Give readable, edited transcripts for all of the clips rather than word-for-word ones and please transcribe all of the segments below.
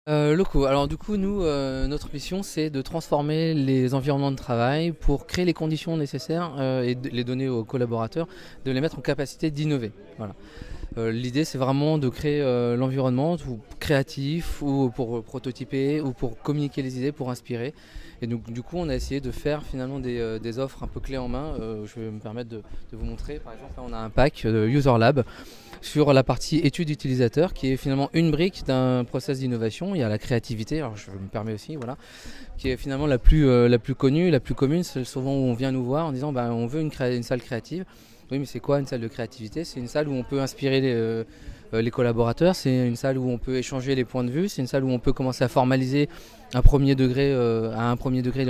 Locaux. Alors du coup, nous, notre mission, c'est de transformer les environnements de travail pour créer les conditions nécessaires et de les donner aux collaborateurs, de les mettre en capacité d'innover. Voilà. L'idée, c'est vraiment de créer l'environnement créatif ou pour prototyper ou pour communiquer les idées, pour inspirer. Et donc, du coup, on a essayé de faire finalement des offres un peu clés en main. Je vais me permettre de vous montrer. Par exemple, là, on a un pack User Lab sur la partie étude utilisateur qui est finalement une brique d'un process d'innovation. Il y a la créativité, alors je me permets aussi, voilà, qui est finalement la plus connue, la plus commune. C'est souvent où on vient nous voir en disant bah, on veut une salle créative. Oui, mais c'est quoi une salle de créativité? C'est une salle où on peut inspirer les collaborateurs, c'est une salle où on peut échanger les points de vue, c'est une salle où on peut commencer à formaliser à un premier degré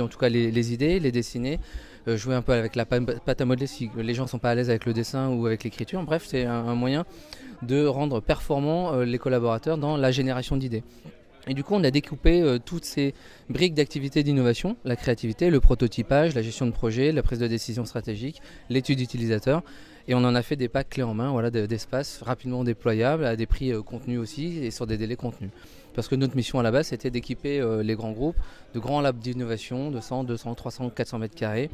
en tout cas les idées, les dessiner, jouer un peu avec la pâte à modeler si les gens ne sont pas à l'aise avec le dessin ou avec l'écriture. Bref, c'est un moyen de rendre performants les collaborateurs dans la génération d'idées. Et du coup, on a découpé toutes ces briques d'activité d'innovation, la créativité, le prototypage, la gestion de projet, la prise de décision stratégique, l'étude utilisateur. Et on en a fait des packs clés en main, voilà, d'espace rapidement déployables à des prix contenus aussi et sur des délais contenus. Parce que notre mission à la base, c'était d'équiper les grands groupes de grands labs d'innovation de 100, 200, 300, 400 mètres carrés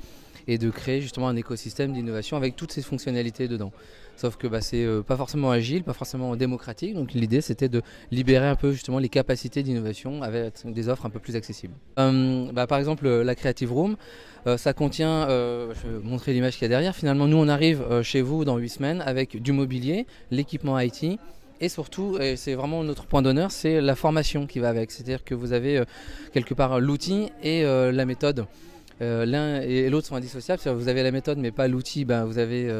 et de créer justement un écosystème d'innovation avec toutes ces fonctionnalités dedans. Sauf que c'est pas forcément agile, pas forcément démocratique. Donc l'idée c'était de libérer un peu justement les capacités d'innovation avec des offres un peu plus accessibles. Par exemple la Creative Room, ça contient, je vais vous montrer l'image qu'il y a derrière. Finalement nous on arrive chez vous dans 8 semaines avec du mobilier, l'équipement IT. Et surtout, et c'est vraiment notre point d'honneur, c'est la formation qui va avec. C'est-à-dire que vous avez quelque part l'outil et la méthode. L'un et l'autre sont indissociables. Vous avez la méthode mais pas l'outil, vous avez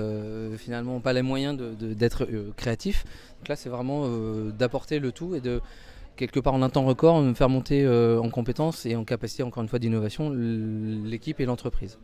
finalement pas les moyens d'être créatif. Donc là c'est vraiment d'apporter le tout et de quelque part en un temps record faire monter en compétences et en capacité encore une fois d'innovation l'équipe et l'entreprise.